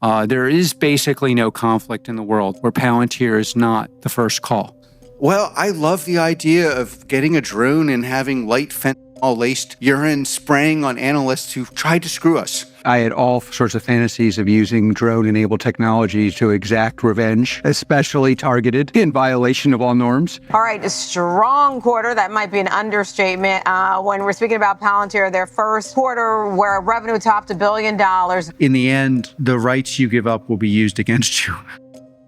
There is basically no conflict in the world where Palantir is not the first call. Well, I love the idea of getting a drone and having light fentanyl-laced urine spraying on analysts who tried to screw us. I had all sorts of fantasies of using drone-enabled technology to exact revenge, especially targeted in violation of all norms. All right, a strong quarter. That might be an understatement. When we're speaking about Palantir, their first quarter where revenue topped $1 billion. In the end, the rights you give up will be used against you.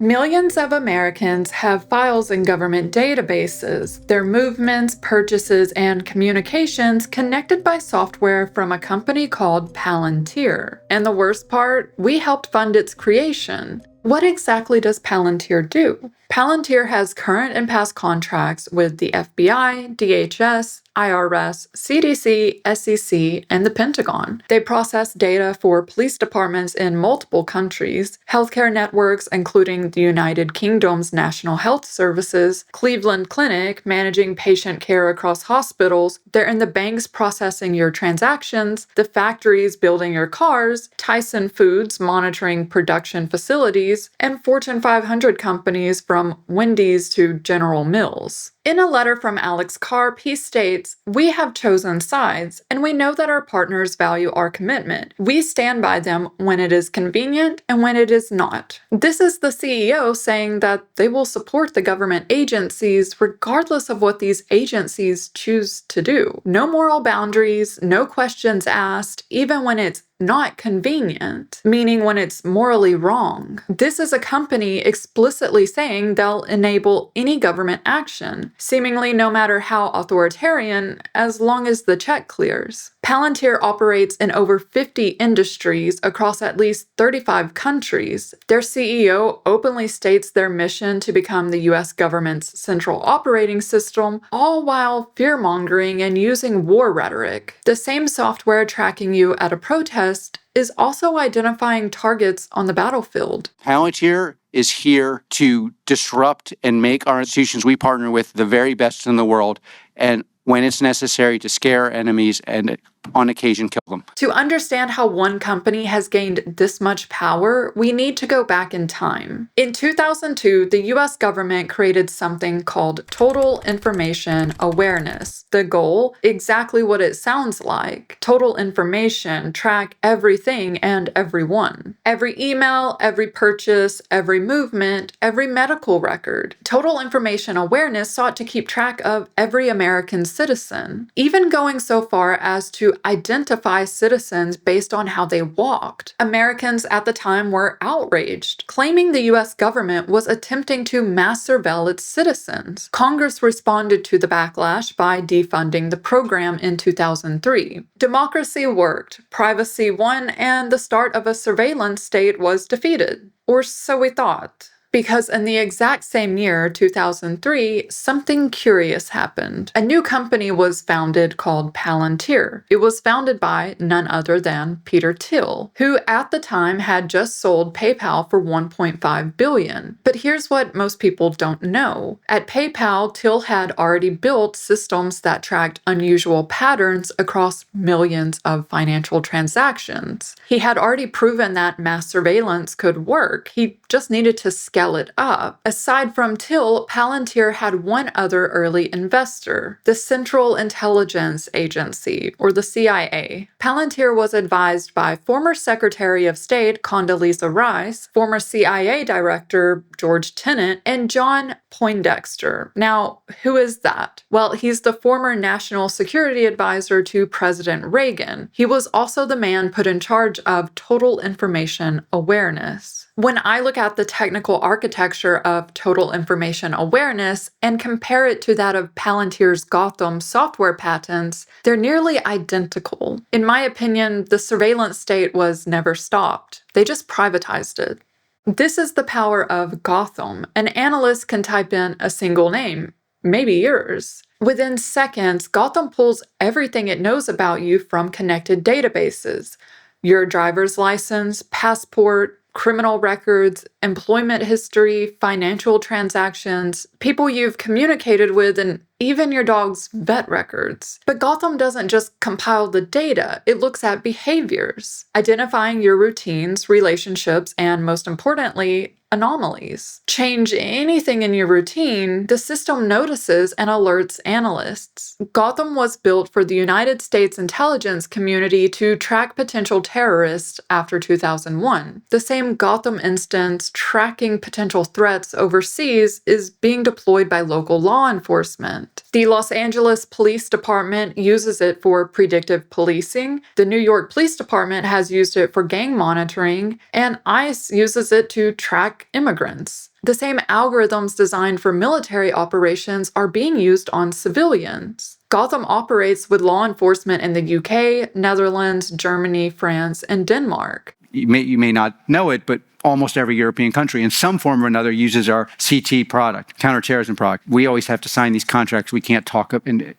Millions of Americans have files in government databases, their movements, purchases, and communications connected by software from a company called Palantir. And the worst part, we helped fund its creation. What exactly does Palantir do? Palantir has current and past contracts with the FBI, DHS, IRS, CDC, SEC, and the Pentagon. They process data for police departments in multiple countries, healthcare networks including the United Kingdom's National Health Services, Cleveland Clinic managing patient care across hospitals. They're in the banks processing your transactions, the factories building your cars, Tyson Foods monitoring production facilities, and Fortune 500 companies from Wendy's to General Mills. In a letter from Alex Karp, he states, "We have chosen sides, and we know that our partners value our commitment. We stand by them when it is convenient and when it is not." This is the CEO saying that they will support the government agencies regardless of what these agencies choose to do. No moral boundaries, no questions asked, even when it's not convenient, meaning when it's morally wrong. This is a company explicitly saying they'll enable any government action, seemingly no matter how authoritarian, as long as the check clears. Palantir operates in over 50 industries across at least 35 countries. Their CEO openly states their mission to become the US government's central operating system, all while fear-mongering and using war rhetoric. The same software tracking you at a protest is also identifying targets on the battlefield. Palantir is here to disrupt and make our institutions we partner with the very best in the world, and when it's necessary, to scare enemies and on occasion kill them. To understand how one company has gained this much power, we need to go back in time. In 2002, the US government created something called Total Information Awareness. The goal, exactly what it sounds like. Total information, track everything and everyone. Every email, every purchase, every movement, every medical record. Total Information Awareness sought to keep track of every American citizen, even going so far as to identify citizens based on how they walked. Americans at the time were outraged, claiming the US government was attempting to mass surveil its citizens. Congress responded to the backlash by defunding the program in 2003. Democracy worked, privacy won, and the start of a surveillance state was defeated. Or so we thought. Because in the exact same year, 2003, something curious happened. A new company was founded called Palantir. It was founded by none other than Peter Thiel, who at the time had just sold PayPal for $1.5 billion. But here's what most people don't know. At PayPal, Thiel had already built systems that tracked unusual patterns across millions of financial transactions. He had already proven that mass surveillance could work. He just needed to scale it up. Aside from Thiel, Palantir had one other early investor, the Central Intelligence Agency, or the CIA. Palantir was advised by former Secretary of State Condoleezza Rice, former CIA Director George Tenet, and John Poindexter. Now, who is that? Well, he's the former National Security Advisor to President Reagan. He was also the man put in charge of Total Information Awareness. When I look at the technical architecture of Total Information Awareness and compare it to that of Palantir's Gotham software patents, they're nearly identical. In my opinion, the surveillance state was never stopped. They just privatized it. This is the power of Gotham. An analyst can type in a single name, maybe yours. Within seconds, Gotham pulls everything it knows about you from connected databases. Your driver's license, passport, criminal records, employment history, financial transactions, people you've communicated with, and even your dog's vet records. But Gotham doesn't just compile the data, it looks at behaviors, identifying your routines, relationships, and most importantly, anomalies. Change anything in your routine, the system notices and alerts analysts. Gotham was built for the United States intelligence community to track potential terrorists after 2001. The same Gotham instance tracking potential threats overseas is being deployed by local law enforcement. The Los Angeles Police Department uses it for predictive policing, the New York Police Department has used it for gang monitoring, and ICE uses it to track immigrants. The same algorithms designed for military operations are being used on civilians. Gotham operates with law enforcement in the UK, Netherlands, Germany, France, and Denmark. You may not know it, but almost every European country in some form or another uses our CT product, counterterrorism product. We always have to sign these contracts. We can't talk in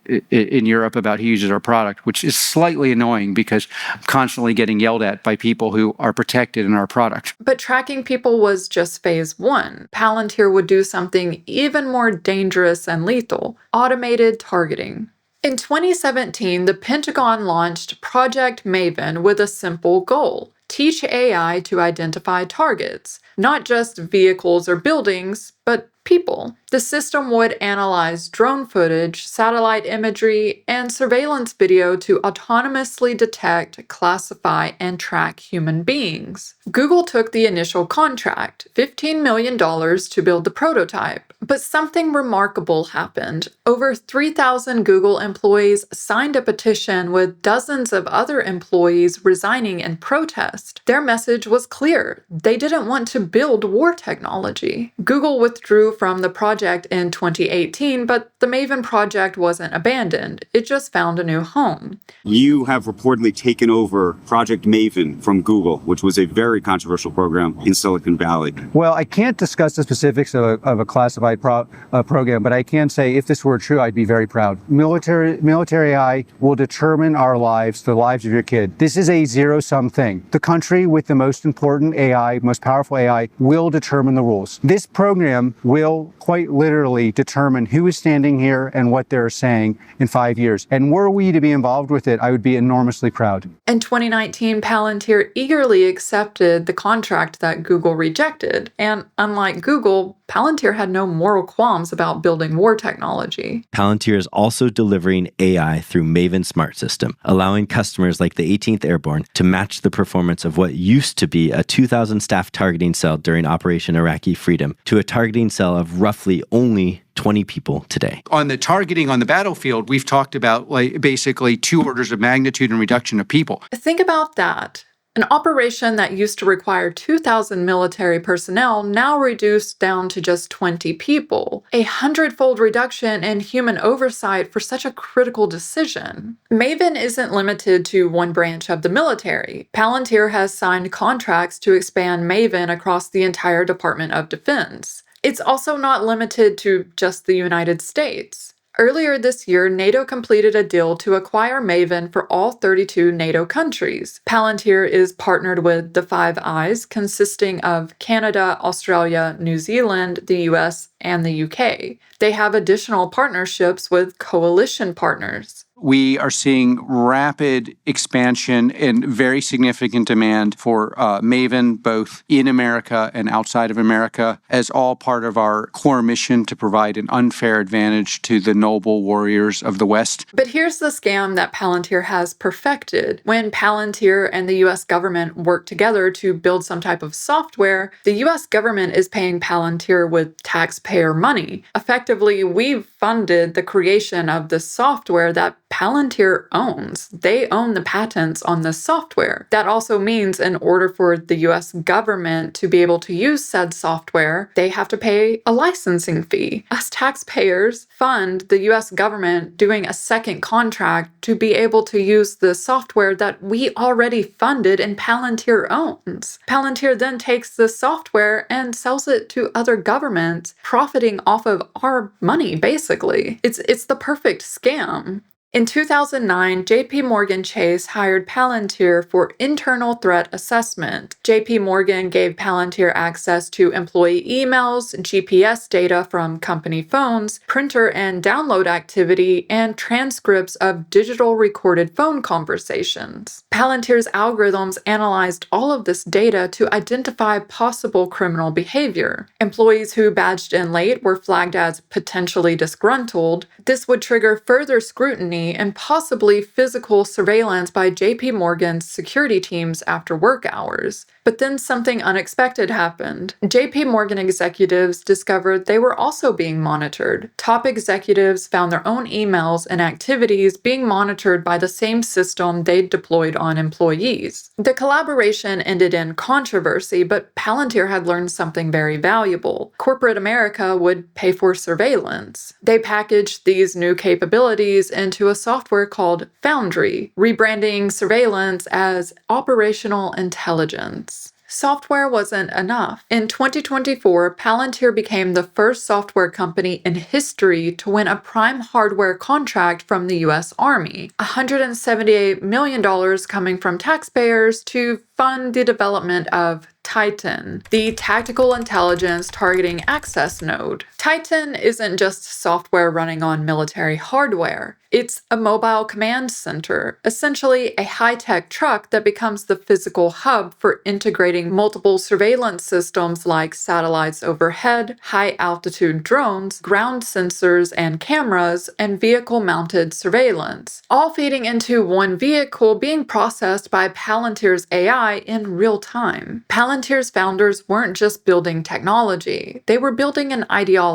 Europe about who uses our product, which is slightly annoying because I'm constantly getting yelled at by people who are protected in our product. But tracking people was just phase one. Palantir would do something even more dangerous and lethal: automated targeting. In 2017, the Pentagon launched Project Maven with a simple goal: teach AI to identify targets, not just vehicles or buildings, but people. The system would analyze drone footage, satellite imagery, and surveillance video to autonomously detect, classify, and track human beings. Google took the initial contract, $15 million to build the prototype. But something remarkable happened. Over 3,000 Google employees signed a petition with dozens of other employees resigning in protest. Their message was clear: they didn't want to build war technology. Google withdrew from the project in 2018, but the Maven project wasn't abandoned. It just found a new home. You have reportedly taken over Project Maven from Google, which was a very controversial program in Silicon Valley. Well, I can't discuss the specifics of a classified program, but I can say if this were true, I'd be very proud. Military AI will determine our lives, the lives of your kid. This is a zero-sum thing. The country with the most important AI, most powerful AI, will determine the rules. This program will quite literally determine who is standing here and what they're saying in 5 years. And were we to be involved with it, I would be enormously proud. In 2019, Palantir eagerly accepted the contract that Google rejected. And unlike Google, Palantir had no moral qualms about building war technology. Palantir is also delivering AI through Maven Smart System, allowing customers like the 18th Airborne to match the performance of what used to be a 2,000 staff targeting cell during Operation Iraqi Freedom to a targeting cell of roughly only 20 people today. On the targeting on the battlefield, we've talked about basically 2 orders of magnitude in reduction of people. Think about that. An operation that used to require 2,000 military personnel now reduced down to just 20 people. A 100-fold reduction in human oversight for such a critical decision. Maven isn't limited to one branch of the military. Palantir has signed contracts to expand Maven across the entire Department of Defense. It's also not limited to just the United States. Earlier this year, NATO completed a deal to acquire Maven for all 32 NATO countries. Palantir is partnered with the Five Eyes, consisting of Canada, Australia, New Zealand, the US, and the UK. They have additional partnerships with coalition partners. We are seeing rapid expansion and very significant demand for Maven, both in America and outside of America, as all part of our core mission to provide an unfair advantage to the noble warriors of the West. But here's the scam that Palantir has perfected. When Palantir and the US government work together to build some type of software, the US government is paying Palantir with taxpayer money. Effectively, we've funded the creation of the software that Palantir owns. They own the patents on the software. That also means in order for the US government to be able to use said software, they have to pay a licensing fee. Us taxpayers fund the US government doing a second contract to be able to use the software that we already funded and Palantir owns. Palantir then takes the software and sells it to other governments, profiting off of our money, basically. It's the perfect scam. In 2009, JP Morgan Chase hired Palantir for internal threat assessment. JP Morgan gave Palantir access to employee emails, GPS data from company phones, printer and download activity, and transcripts of digital recorded phone conversations. Palantir's algorithms analyzed all of this data to identify possible criminal behavior. Employees who badged in late were flagged as potentially disgruntled. This would trigger further scrutiny and possibly physical surveillance by JP Morgan's security teams after work hours. But then something unexpected happened. JP Morgan executives discovered they were also being monitored. Top executives found their own emails and activities being monitored by the same system they'd deployed on employees. The collaboration ended in controversy, but Palantir had learned something very valuable. Corporate America would pay for surveillance. They packaged these new capabilities into a software called Foundry, rebranding surveillance as operational intelligence. Software wasn't enough. In 2024, Palantir became the first software company in history to win a prime hardware contract from the US Army, $178 million coming from taxpayers to fund the development of Titan, the tactical intelligence targeting access node. Titan isn't just software running on military hardware. It's a mobile command center, essentially a high-tech truck that becomes the physical hub for integrating multiple surveillance systems like satellites overhead, high-altitude drones, ground sensors and cameras, and vehicle-mounted surveillance, all feeding into one vehicle being processed by Palantir's AI in real time. Palantir's founders weren't just building technology, they were building an ideology.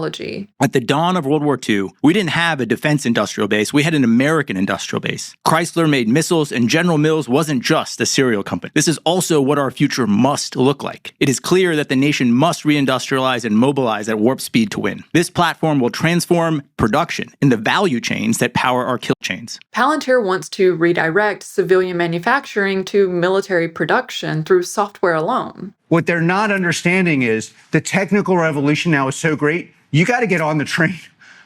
At the dawn of World War II, we didn't have a defense industrial base, we had an American industrial base. Chrysler made missiles, and General Mills wasn't just a cereal company. This is also what our future must look like. It is clear that the nation must reindustrialize and mobilize at warp speed to win. This platform will transform production in the value chains that power our kill chains. Palantir wants to redirect civilian manufacturing to military production through software alone. What they're not understanding is the technical revolution now is so great, you got to get on the train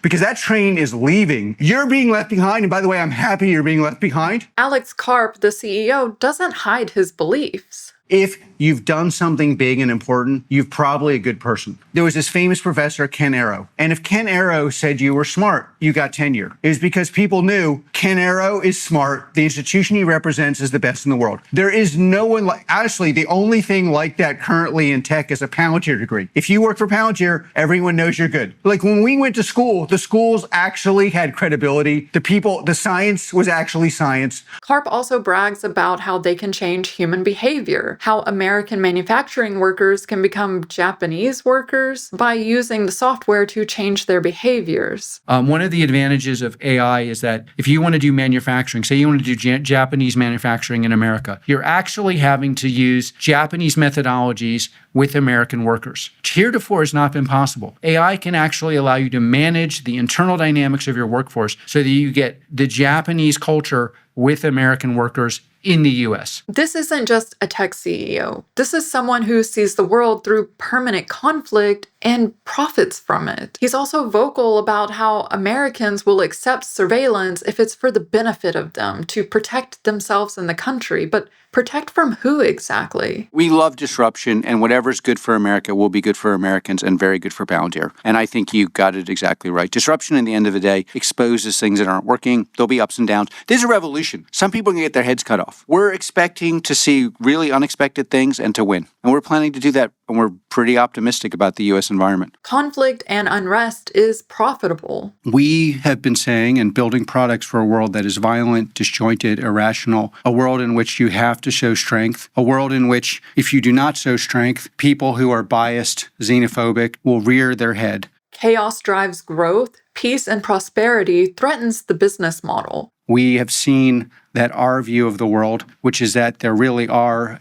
because that train is leaving. You're being left behind. And by the way, I'm happy you're being left behind. Alex Karp, the CEO, doesn't hide his beliefs. If you've done something big and important, you're probably a good person. There was this famous professor, Ken Arrow. And if Ken Arrow said you were smart, you got tenure. It was because people knew Ken Arrow is smart. The institution he represents is the best in the world. There is no one like, honestly, the only thing like that currently in tech is a Palantir degree. If you work for Palantir, everyone knows you're good. Like when we went to school, the schools actually had credibility. The science was actually science. Karp also brags about how they can change human behavior, how American manufacturing workers can become Japanese workers by using the software to change their behaviors. One of the advantages of AI is that if you want to do manufacturing, say you want to do Japanese manufacturing in America, you're actually having to use Japanese methodologies with American workers. Heretofore has not been possible. AI can actually allow you to manage the internal dynamics of your workforce so that you get the Japanese culture with American workers in the US. This isn't just a tech CEO. This is someone who sees the world through permanent conflict and profits from it. He's also vocal about how Americans will accept surveillance if it's for the benefit of them, to protect themselves and the country. But protect from who exactly? We love disruption, and whatever's good for America will be good for Americans and very good for Palantir. And I think you got it exactly right. Disruption, in the end of the day, exposes things that aren't working. There'll be ups and downs. There's a revolution. Some people can get their heads cut off. We're expecting to see really unexpected things and to win. And we're planning to do that, and we're pretty optimistic about the U.S. environment. Conflict and unrest is profitable. We have been saying and building products for a world that is violent, disjointed, irrational, a world in which you have to show strength, a world in which, if you do not show strength, people who are biased, xenophobic, will rear their head. Chaos drives growth. Peace and prosperity threatens the business model. We have seen that our view of the world, which is that there really are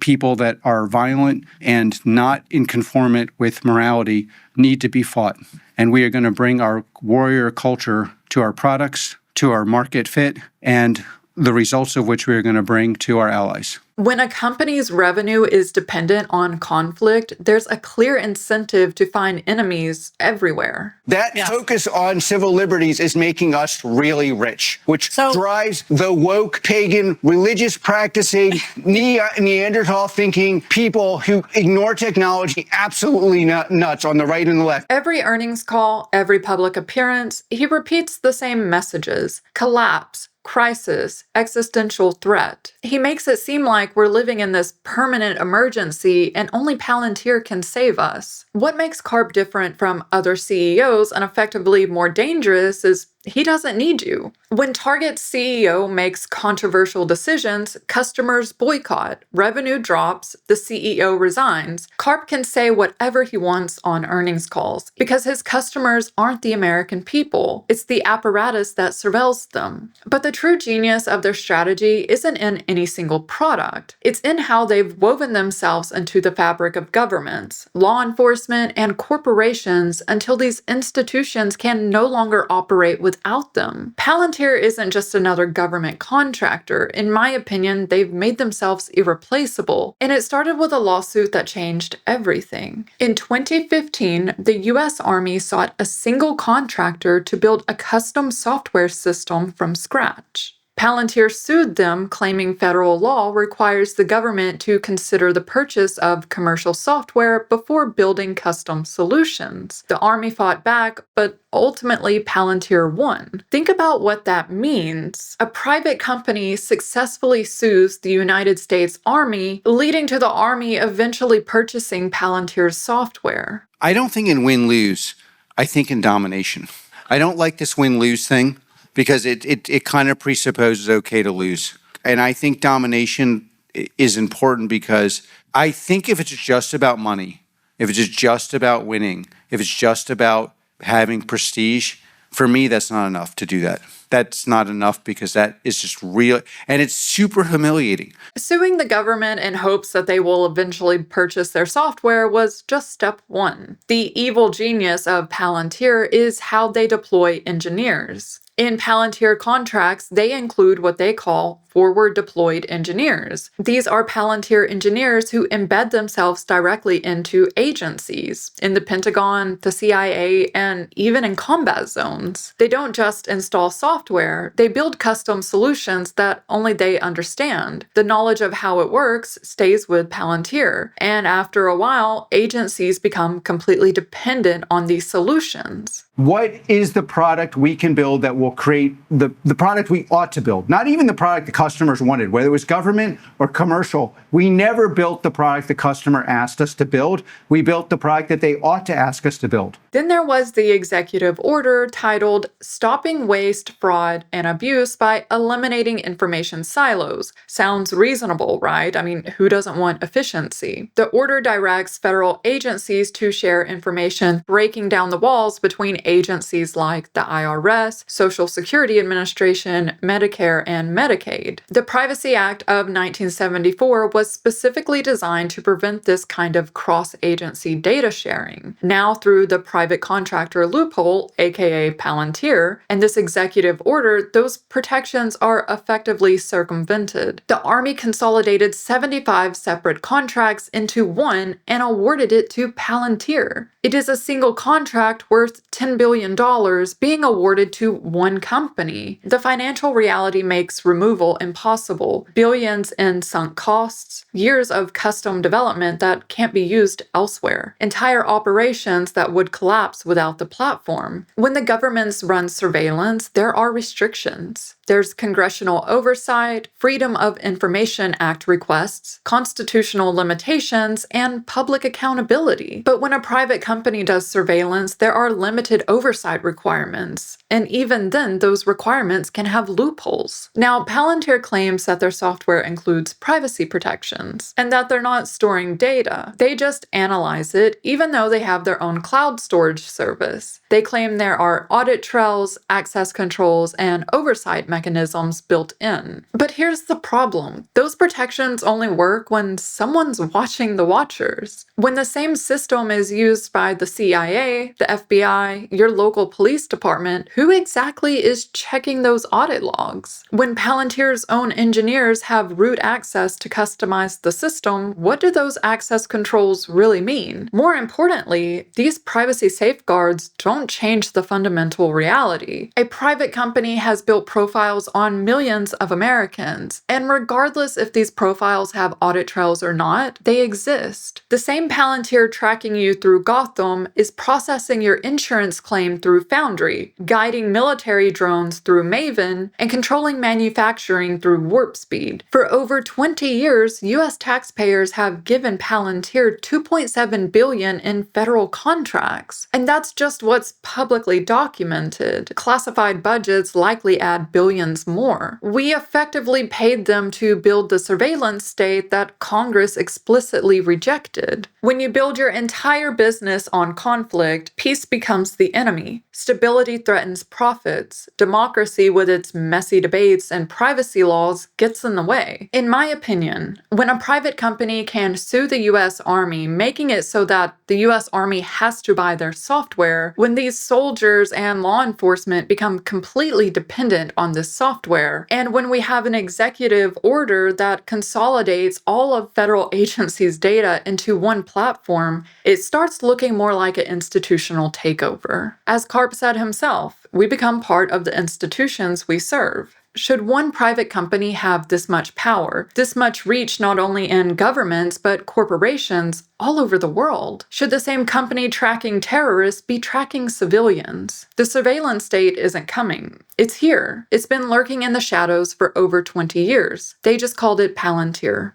people that are violent and not in conformant with morality, need to be fought. And we are going to bring our warrior culture to our products, to our market fit, and the results of which we are going to bring to our allies. When a company's revenue is dependent on conflict, there's a clear incentive to find enemies everywhere. That focus on civil liberties is making us really rich, which drives the woke, pagan, religious practicing, Neanderthal thinking people who ignore technology absolutely nuts on the right and the left. Every earnings call, every public appearance, he repeats the same messages: collapse, crisis, existential threat. He makes it seem like we're living in this permanent emergency and only Palantir can save us. What makes Karp different from other CEOs and effectively more dangerous is he doesn't need you. When Target's CEO makes controversial decisions, customers boycott, revenue drops, the CEO resigns. Karp can say whatever he wants on earnings calls because his customers aren't the American people. It's the apparatus that surveils them. But the true genius of their strategy isn't in any single product. It's in how they've woven themselves into the fabric of governments, law enforcement, and corporations until these institutions can no longer operate without them. Palantir isn't just another government contractor. In my opinion, they've made themselves irreplaceable. And it started with a lawsuit that changed everything. In 2015, the US Army sought a single contractor to build a custom software system from scratch. Palantir sued them, claiming federal law requires the government to consider the purchase of commercial software before building custom solutions. The Army fought back, but ultimately Palantir won. Think about what that means. A private company successfully sues the United States Army, leading to the Army eventually purchasing Palantir's software. I don't think in win-lose. I think in domination. I don't like this win-lose thing, because it kind of presupposes okay to lose. And I think domination is important because I think if it's just about money, if it's just about winning, if it's just about having prestige, for me, that's not enough to do that. That's not enough because that is just real, and it's super humiliating. Suing the government in hopes that they will eventually purchase their software was just step one. The evil genius of Palantir is how they deploy engineers. In Palantir contracts, they include what they call forward deployed engineers. These are Palantir engineers who embed themselves directly into agencies, in the Pentagon, the CIA, and even in combat zones. They don't just install software, they build custom solutions that only they understand. The knowledge of how it works stays with Palantir, and after a while, agencies become completely dependent on these solutions. What is the product we can build that will create the product we ought to build? Not even the product the customers wanted, whether it was government or commercial. We never built the product the customer asked us to build. We built the product that they ought to ask us to build. Then there was the executive order titled Stopping Waste, Fraud, and Abuse by Eliminating Information Silos. Sounds reasonable, right? I mean, who doesn't want efficiency? The order directs federal agencies to share information, breaking down the walls between agencies like the IRS, Social Security Administration, Medicare, and Medicaid. The Privacy Act of 1974 was specifically designed to prevent this kind of cross-agency data sharing. Now, through the private contractor loophole, aka Palantir, and this executive order, those protections are effectively circumvented. The Army consolidated 75 separate contracts into one and awarded it to Palantir. It is a single contract worth $10 billion being awarded to one company. The financial reality makes removal impossible. Billions in sunk costs, years of custom development that can't be used elsewhere, entire operations that would collapse without the platform. When the governments run surveillance, there are restrictions. There's congressional oversight, Freedom of Information Act requests, constitutional limitations, and public accountability. But when a private company does surveillance, there are limited oversight requirements. And even then, those requirements can have loopholes. Now, Palantir claims that their software includes privacy protections, and that they're not storing data. They just analyze it, even though they have their own cloud storage service. They claim there are audit trails, access controls, and oversight mechanisms built in. But here's the problem. Those protections only work when someone's watching the watchers. When the same system is used by the CIA, the FBI, your local police department, who exactly is checking those audit logs? When Palantir's own engineers have root access to customize the system, what do those access controls really mean? More importantly, these privacy safeguards don't change the fundamental reality. A private company has built profiles on millions of Americans, and regardless if these profiles have audit trails or not, they exist. The same Palantir tracking you through Gotham is processing your insurance claim through Foundry, guiding military drones through Maven, and controlling manufacturing through Warp Speed. For over 20 years, US taxpayers have given Palantir $2.7 billion in federal contracts. And that's just what's publicly documented. Classified budgets likely add billions more. We effectively paid them to build the surveillance state that Congress explicitly rejected. When you build your entire business on conflict, peace becomes the enemy. Stability threatens profits. Democracy, with its messy debates and privacy laws, gets in the way. In my opinion, when a private company can sue the US Army, making it so that the US Army has to buy their software, when these soldiers and law enforcement become completely dependent on this software, and when we have an executive order that consolidates all of federal agencies' data into one platform, it starts looking more like an institutional takeover. As Karp said himself, we become part of the institutions we serve. Should one private company have this much power, this much reach not only in governments but corporations all over the world? Should the same company tracking terrorists be tracking civilians? The surveillance state isn't coming. It's here. It's been lurking in the shadows for over 20 years. They just called it Palantir.